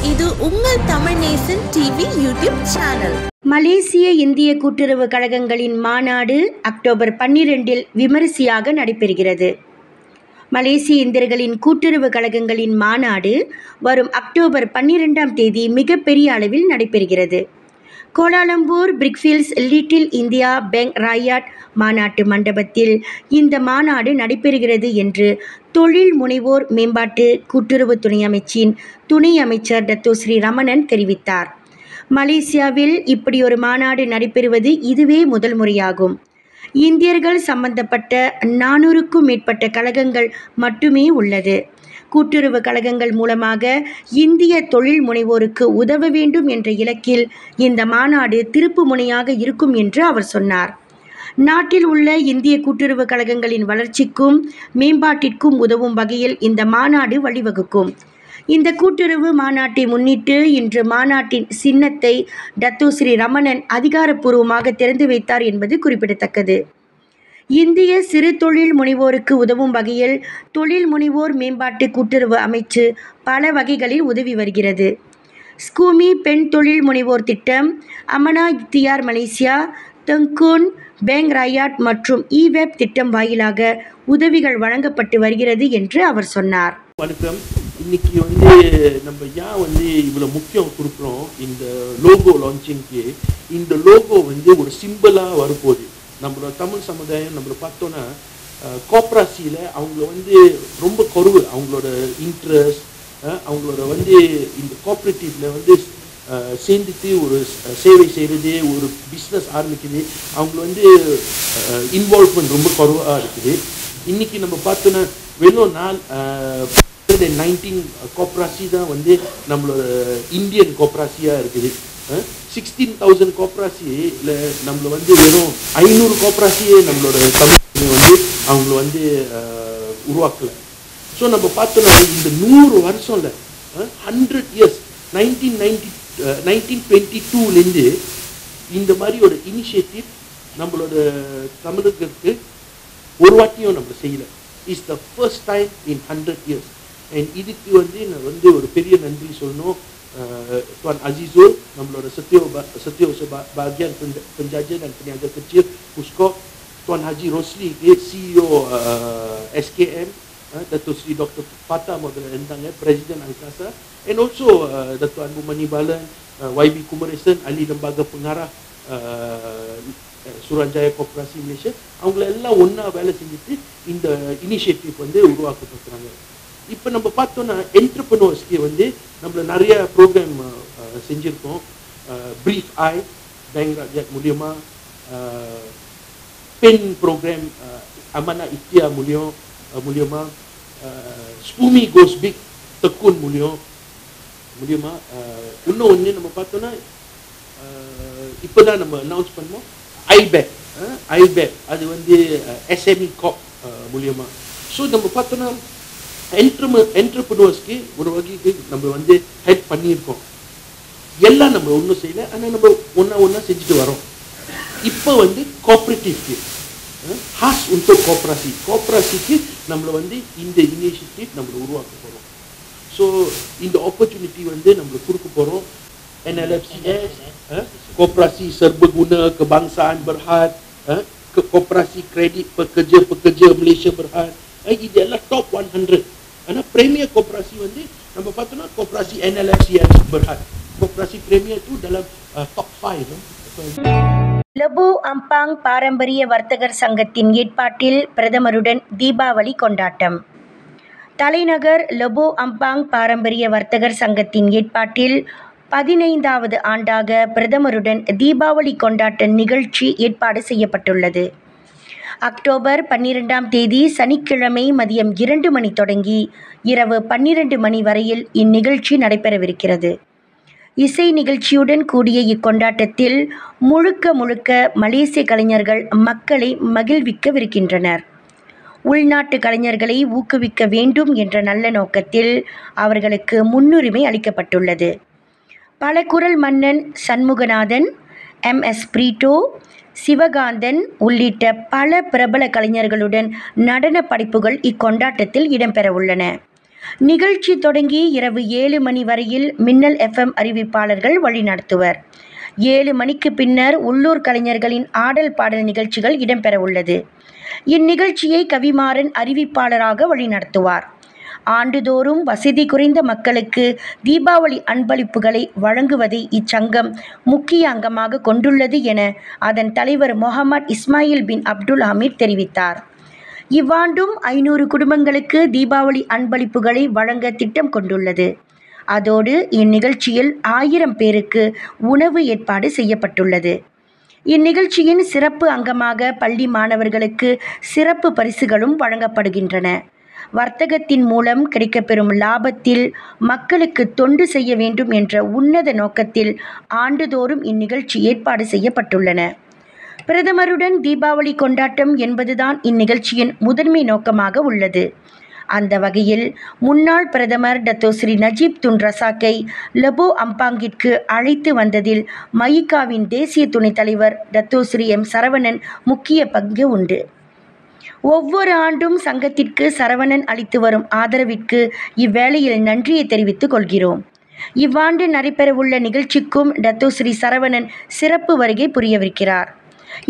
இது உங்கள் தமிழ் நேசன் TV YouTube channel. மலேசிய இந்திய கூட்டுறவு கழகங்களின் மாநாடு அக்டோபர் 12 விமரிசையாக நடைபெறுகிறது. மலேசிய இந்தியர்களின் கூட்டுறவு கழகங்களின் மாநாடு வரும் அக்டோபர் 12 மிகப்பெரிய அளவில் நடைபெறுகிறது. Kuala Lumpur Brickfields little India bank Rakyat மாநாட்டு மண்டபத்தில் இந்த மாநாடு நடைபெறுகிறது என்று தொழில் முனைவோர் மேம்பாட்டு கூட்டுறவு துணை அமைச்சின் துணை அமைச்சர் டத்தோஸ்ரீ ரமணன் தெரிவித்தார். மலேசியாவில் இப்படி ஒரு மாநாடு நடைபெறுவது இதுவே முதல் முறையாகும். இந்தியர்கள் சம்பந்தப்பட்ட 400க்கும் மேற்பட்ட கழகங்கள் மட்டுமே உள்ளது. கூட்டுறவு கழகங்கள் மூலமாக இந்திய தொழில் முனைவோருக்கு உதவ வேண்டும் என்ற இலக்கில் இந்த மாநாடு திருப்பு முனையாக இருக்கும் என்று அவர் சொன்னார். நாட்டில் உள்ள இந்திய கூட்டுறவு கழகங்களின் வளர்ச்சிக்கும் மேம்பாட்டிற்கும் உதவும் வகையில் இந்த மாநாடு வழிவகுக்கும். இந்த கூட்டுறவு மாநாட்டை முன்னிட்டு இன்று மாநாட்டின் சின்னத்தை டத்தோஸ்ரீ ரமணன் அதிகாரப்பூர்வமாக திறந்து வைத்தார் என்பது குறிப்பிடத்தக்கது. இந்திய சிறு தொழில் முனைவோருக்கு உதவும் வகையில் தொழில் முனைவோர் மேம்பாட்டு கூட்டுறவு அமைச்சு பல வகைகளில் உதவி வருகிறது. ஸ்கூமி பெண் தொழில் முனைவோர் திட்டம், அமனா இக்தியார் மலேசியா, தங்கூன் பேங்க் ராயாட் மற்றும் இவெப் திட்டம் வாயிலாக உதவிகள் வழங்கப்பட்டு வருகிறது என்று அவர் சொன்னார். வணக்கம். இன்னைக்கு நம்ம இவ்வளோ முக்கியம் கொடுக்குறோம் இந்த லோகோ லான்ச்சிங்க்கு. இந்த லோகோ ஒரு சிம்பிளாக வரப்போகுது. நம்மளோட தமிழ் சமுதாயம் நம்மளை பார்த்தோன்னா கோப்ராசியில் அவங்கள ரொம்ப குறைவு அவங்களோட இன்ட்ரெஸ்ட், அவங்களோட இந்த கோஆப்ரேட்டிவில் சேர்ந்துட்டு ஒரு சேவை செய்கிறது, ஒரு பிஸ்னஸ் ஆரம்பிக்குது, அவங்கள இன்வால்வ்மெண்ட் ரொம்ப குறைவாக இருக்குது. இன்றைக்கி நம்ம பார்த்தோன்னா வெறும் 19 கோப்ராசி தான் நம்மளோட இந்தியன் கோப்ராசியாக இருக்குது. 16,000 கோப்ராசியில் நம்மள வெறும் 500 கோப்ராசியே நம்மளோட தமிழ் அவங்கள உருவாக்கலை. ஸோ நம்ம பார்த்தோன்னா இந்த 100 வருஷம்ல 100 இயர்ஸ் 1922லேருந்து இந்த மாதிரி ஒரு இனிஷியேட்டிவ் நம்மளோட தமிழர்களுக்கு ஒரு வாட்டியும் நம்ம செய்யலை. It's the first time in 100 years. And இதுக்கு நான் ஒரு பெரிய நன்றி சொல்லணும். Tuan Azizul, நம்மளோட Setiausaha Bahagian Penjaja dan Peniaga Kecil Puskok, Tuan Haji Rosli, CEO SKM, Datuk Seri Dr. Fatah Maudana Endang, Presiden Angkasa, and also Datuk Anbu Mani Balan, YB Kumaresan, ahli lembaga pengarah Suruhanjaya Koperasi Malaysia. அவங்கள எல்லாம் ஒன்றா வேலை செஞ்சுட்டு இந்த initiative உருவாக்கப்பட்டுறாங்க. இப்போ நம்ம பார்த்தோன்னா என்டர்பிரனர்ஸ்க்கு நம்மள நிறைய ப்ரோக்ராம் செஞ்சுருக்கோம். பிரீஃப் ஐ பேங்க் ராஜாட் மூலியமாக, பென் ப்ரோக்ராம் அமனா இக்தியா மூலியமாக, ஸ்கூமி கோஸ் பிக் தக்கூன் மூலியமாக, இன்னும் ஒன்று நம்ம பார்த்தோன்னா இப்போ தான் நம்ம அனௌன்ஸ் பண்ணோம் ஐபேக் அது எஸ்எம்இ காப் மூலியமாக. ஸோ நம்ம பார்த்தோன்னா என்டர்பிரனர்ஸ்க்கு ஒரு வகைக்கு நம்ம ஹெல்ப் பண்ணியிருக்கோம். எல்லாம் நம்ம ஒன்றும் செய்யலை, ஆனால் நம்ம ஒன்றா செஞ்சுட்டு வரோம். இப்போ கோஆப்ரேட்டிவ்க்கு ஹாஸ் உண்டோ கோஆப்ரேசிக்கு நம்மளை இந்த இனிஷியேட்டிவ் நம்மளை உருவாக்க போகிறோம். ஸோ இந்த ஆப்பர்ச்சுனிட்டி நம்மளுக்கு கொடுக்க போகிறோம். NLFCS, Koperasi Serbaguna Kebangsaan Berhad, Koperasi Kredit Pekerja Malaysia Berhad, இதெல்லாம் டாப் 100. ஆனால் பிரீமியர் கோஆப்ரேசி நம்ம பார்த்தோன்னா கோஆப்ரேசி NLFCS Berhad, கோஆப்ரேசி premier tu dalam top 5. Lebuh Ampang பாரம்பரிய வர்த்தகர் சங்கத்தின் ஏற்பாட்டில் பிரதமருடன் தீபாவளி கொண்டாட்டம். தலைநகர் லெபோ அம்பாங் பாரம்பரிய வர்த்தகர் சங்கத்தின் ஏற்பாட்டில் 15வது ஆண்டாக பிரதமருடன் தீபாவளி கொண்டாட்ட நிகழ்ச்சி ஏற்பாடு செய்யப்பட்டுள்ளது. அக்டோபர் 12 சனிக்கிழமை மதியம் 2 மணி தொடங்கி இரவு 12 மணி வரையில் இந்நிகழ்ச்சி நடைபெறவிருக்கிறது. இசை நிகழ்ச்சியுடன் கூடிய இக்கொண்டாட்டத்தில் முழுக்க மலேசிய கலைஞர்கள் மக்களை மகிழ்விக்கவிருக்கின்றனர். உள்நாட்டு கலைஞர்களை ஊக்குவிக்க வேண்டும் என்ற நல்ல நோக்கத்தில் அவர்களுக்கு முன்னுரிமை அளிக்கப்பட்டுள்ளது. பல குரல் மன்னன் சண்முகநாதன், MS பிரீட்டோ, சிவகாந்தன் உள்ளிட்ட பல பிரபல கலைஞர்களுடன் நடன படைப்புகள் இக்கொண்டாட்டத்தில் இடம்பெற உள்ளன. நிகழ்ச்சி தொடங்கி இரவு 7 மணி வரையில் மின்னல் FM அறிவிப்பாளர்கள் வழிநடத்துவர். 7 மணிக்கு பின்னர் உள்ளூர் கலைஞர்களின் ஆடல் பாடல் நிகழ்ச்சிகள் இடம்பெற உள்ளது. இந்நிகழ்ச்சியை கவிமாறன் அறிவிப்பாளராக வழிநடத்துவார். ஆண்டுதோறும் வசதி குறைந்த மக்களுக்கு தீபாவளி அன்பளிப்புகளை வழங்குவதை இச்சங்கம் முக்கிய அங்கமாக கொண்டுள்ளது என அதன் தலைவர் முகமது இஸ்மாயில் பின் அப்துல் ஹமீத் தெரிவித்தார். இவ்வாண்டும் 500 குடும்பங்களுக்கு தீபாவளி அன்பளிப்புகளை வழங்க திட்டம் கொண்டுள்ளது. அதோடு இந்நிகழ்ச்சியில் 1000 பேருக்கு உணவு ஏற்பாடு செய்யப்பட்டுள்ளது. இந்நிகழ்ச்சியின் சிறப்பு அங்கமாக பள்ளி மாணவர்களுக்கு சிறப்பு பரிசுகளும் வழங்கப்படுகின்றன. வர்த்தகத்தின் மூலம் கிடைக்கப்பெறும் லாபத்தில் மக்களுக்கு தொண்டு செய்ய வேண்டும் என்ற உன்னத நோக்கத்தில் ஆண்டுதோறும் இந்நிகழ்ச்சி ஏற்பாடு செய்யப்பட்டுள்ளன. பிரதமருடன் தீபாவளி கொண்டாட்டம் என்பதுதான் இந்நிகழ்ச்சியின் முதன்மை நோக்கமாக உள்ளது. அந்த வகையில் முன்னாள் பிரதமர் டத்தோஸ்ரீ நஜீப் துன் ரசாக்கை லெபோ அம்பாங்கிற்கு அழைத்து வந்ததில் மயிகாவின் தேசிய துணைத் தலைவர் டத்தோஸ்ரீ எம் சரவணன் முக்கிய பங்கு உண்டு. ஒவ்வொரு ஆண்டும் சங்கத்திற்கு சரவணன் அளித்து வரும் ஆதரவிற்கு இவ்வேளையில் நன்றியை தெரிவித்துக் கொள்கிறோம். இவ்வாண்டு நடைபெறவுள்ள நிகழ்ச்சிக்கும் டத்தோஸ்ரீ சரவணன் சிறப்பு வருகை புரியவிருக்கிறார்.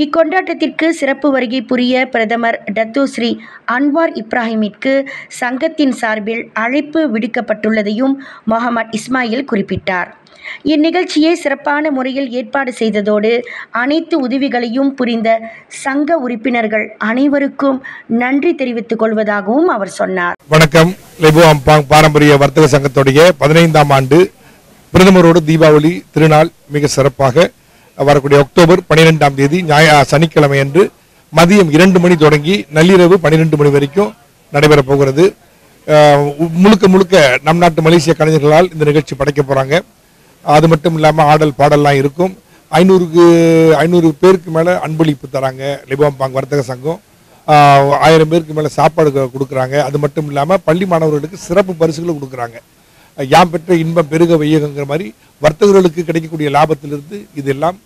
இக்கொண்டாட்டத்திற்கு சிறப்பு வருகை புரிய பிரதமர் டத்தோஸ்ரீ அன்வார் இப்ராஹிமிற்கு சங்கத்தின் சார்பில் அழைப்பு விடுக்கப்பட்டுள்ளதையும் முகமது இஸ்மாயில் குறிப்பிட்டார். இந்நிகழ்ச்சியை சிறப்பான முறையில் ஏற்பாடு செய்ததோடு அனைத்து உதவிகளையும் புரிந்த சங்க உறுப்பினர்கள் அனைவருக்கும் நன்றி தெரிவித்துக் கொள்வதாகவும் அவர் சொன்னார். வணக்கம். லெபோ அம்பாங் பாரம்பரிய வர்த்தக சங்கத்துடைய 15ஆம் ஆண்டு பிரதமரோடு தீபாவளி திருநாள் மிக சிறப்பாக வரக்கூடிய அக்டோபர் 12ஆம் தேதி சனிக்கிழமை அன்று மதியம் 2 மணி தொடங்கி நள்ளிரவு 12 மணி வரைக்கும் நடைபெறப் போகிறது. முழுக்க முழுக்க நம் நாட்டு மலேசிய கலைஞர்களால் இந்த நிகழ்ச்சி படைக்க போகிறாங்க. அது மட்டும் இல்லாமல் ஆடல் பாடல்லாம் இருக்கும். 500 பேருக்கு மேலே அன்பளிப்பு தராங்க. லெபோ அம்பாங் வர்த்தக சங்கம் 1000 பேருக்கு மேலே சாப்பாடு கொடுக்குறாங்க. அது மட்டும் இல்லாமல் பள்ளி மாணவர்களுக்கு சிறப்பு பரிசுகளும் கொடுக்குறாங்க. யாம் பெற்ற இன்பம் பெருக வையகங்கிற மாதிரி வர்த்தகர்களுக்கு கிடைக்கக்கூடிய லாபத்திலிருந்து இதெல்லாம்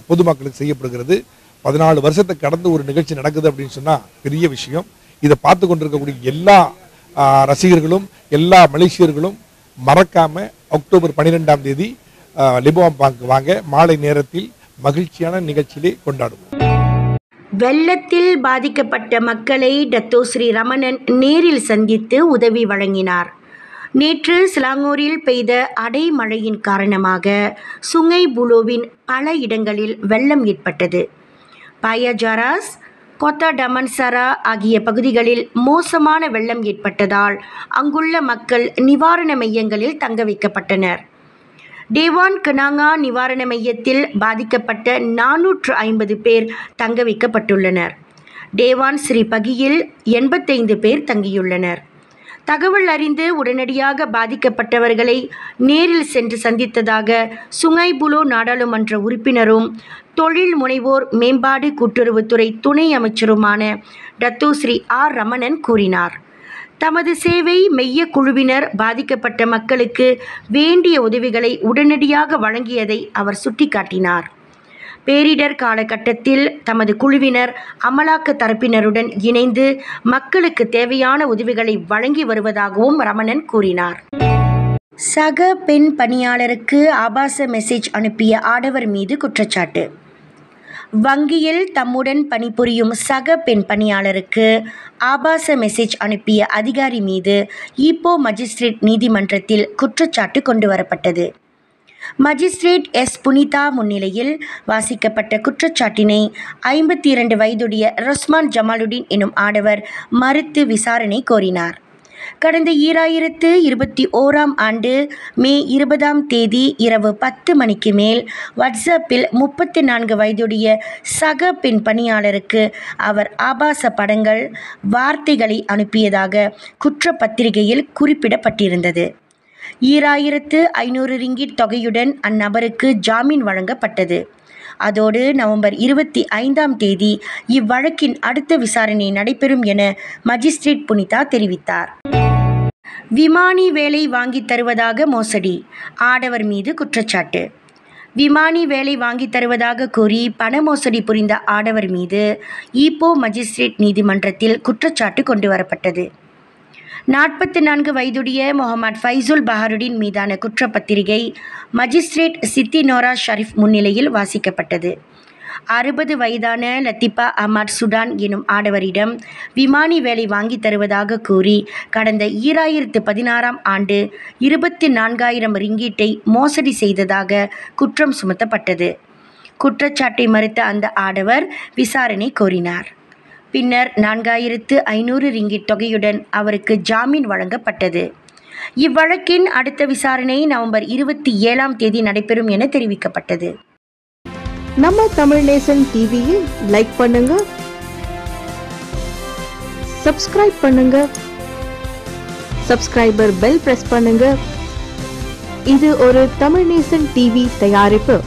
பொதுமக்களுக்கு செய்யப்படுகிறது. 14 வருஷத்தை கடந்து ஒரு நிகழ்ச்சி நடக்குது அப்படின்னு சொன்னால் பெரிய விஷயம். இதை பார்த்து கொண்டிருக்கக்கூடிய எல்லா ரசிகர்களும் எல்லா மலேசியர்களும் மறக்காமல் அக்டோபர் 12ஆம் தேதி லெபோ அம்பாங்க்கு வாங்க. மாலை நேரத்தில் மகிழ்ச்சியான நிகழ்ச்சியிலே கொண்டாடுவோம். வெள்ளத்தில் பாதிக்கப்பட்ட மக்களை டத்தோஸ்ரீ ரமணன் நேரில் சந்தித்து உதவி வழங்கினார். நேற்று சிலாங்கூரில் பெய்த அடைமழையின் காரணமாக சுங்கை புலோவின் பல இடங்களில் வெள்ளம் ஏற்பட்டது. பாயாஜாராஸ், கோத்தா டமன்சரா ஆகிய பகுதிகளில் மோசமான வெள்ளம் ஏற்பட்டதால் அங்குள்ள மக்கள் நிவாரண மையங்களில் தங்க வைக்கப்பட்டனர். டேவான் கனாங்கா நிவாரண மையத்தில் பாதிக்கப்பட்ட 450 பேர் தங்க வைக்கப்பட்டுள்ளனர். டேவான் ஸ்ரீ பகியில் 85 பேர் தங்கியுள்ளனர். தகவல் அறிந்து உடனடியாக பாதிக்கப்பட்டவர்களை நேரில் சென்று சந்தித்ததாக சுங்கைபுலோ நாடாளுமன்ற உறுப்பினரும் தொழில் முனைவோர் மேம்பாடு கூட்டுறவுத்துறை துணை அமைச்சருமான டத்தோஸ்ரீ ஆர் ரமணன் கூறினார். தமது சேவை மைய குழுவினர் பாதிக்கப்பட்ட மக்களுக்கு வேண்டிய உதவிகளை உடனடியாக வழங்கியதை அவர் சுட்டிக்காட்டினார். பேரிடர் காலகட்டத்தில் தமது குழுவினர் அமலாக்க தரப்பினருடன் இணைந்து மக்களுக்கு தேவையான உதவிகளை வழங்கி வருவதாகவும் ரமணன் கூறினார். சக பெண் பணியாளருக்கு ஆபாச மெசேஜ் அனுப்பிய ஆடவர் மீது குற்றச்சாட்டு. வங்கியில் தம்முடன் பணிபுரியும் சக பெண் பணியாளருக்கு ஆபாச மெசேஜ் அனுப்பிய அதிகாரி மீது ஈப்போ மஜிஸ்ட்ரேட் நீதிமன்றத்தில் குற்றச்சாட்டு கொண்டு வரப்பட்டது. மஜிஸ்ட்ரேட் எஸ் புனிதா முன்னிலையில் வாசிக்கப்பட்ட குற்றச்சாட்டினை 52 வயதுடைய ரஸ்மான் ஜமாலுடீன் எனும் ஆடவர் மறுத்து விசாரணை கோரினார். கடந்த 2021ஆம் ஆண்டு மே 20ஆம் தேதி இரவு 10 மணிக்கு மேல் வாட்ஸ்அப்பில் 34 வயதுடைய சக பெண் பணியாளருக்கு அவர் ஆபாச படங்கள், வார்த்தைகளை அனுப்பியதாக குற்றப்பத்திரிகையில் குறிப்பிடப்பட்டிருந்தது. 2500 ரிங்கிட் தொகையுடன் அந்நபருக்கு ஜாமீன் வழங்கப்பட்டது. அதோடு நவம்பர் 25ஆம் தேதி இவ்வழக்கின் அடுத்த விசாரணை நடைபெறும் என மஜிஸ்ட்ரேட் புனிதா தெரிவித்தார். விமானி வேலை வாங்கி தருவதாக மோசடி, ஆடவர் மீது குற்றச்சாட்டு. விமானி வேலை வாங்கி தருவதாக கூறி பண மோசடி புரிந்த ஆடவர் மீது ஈப்போ மஜிஸ்ட்ரேட் நீதிமன்றத்தில் குற்றச்சாட்டு கொண்டு வரப்பட்டது. 44 வயதுடைய முகமது ஃபைசுல் பஹருடின் மீதான குற்றப்பத்திரிகை மஜிஸ்ட்ரேட் சித்தி நோரா ஷரீஃப் முன்னிலையில் வாசிக்கப்பட்டது. 60 வயதான லத்திபா அஹ்மத் சுடான் எனும் ஆடவரிடம் விமானி வேலை வாங்கி தருவதாக கூறி கடந்த 2016ஆம் ஆண்டு 24,000 ரிங்கீட்டை மோசடி செய்ததாக குற்றம் சுமத்தப்பட்டது. குற்றச்சாட்டை மறுத்த அந்த ஆடவர் விசாரணை கோரினார். பின்னர் 4,500 ரிங்கிட் தொகையுடன் அவருக்கு ஜாமீன் வழங்கப்பட்டது. இவ்வழக்கின் அடுத்த விசாரணை நவம்பர் 27ஆம் தேதி நடைபெறும் என தெரிவிக்கப்பட்டது. நம்ம தமிழ் நேசன் டிவியை லைக் பண்ணுங்க, சப்ஸ்கிரைப் பண்ணுங்க, சப்ஸ்கிரைபர் பெல் பிரஸ் பண்ணுங்க. இது ஒரு தமிழ் நேசன் டிவி தயாரிப்பு.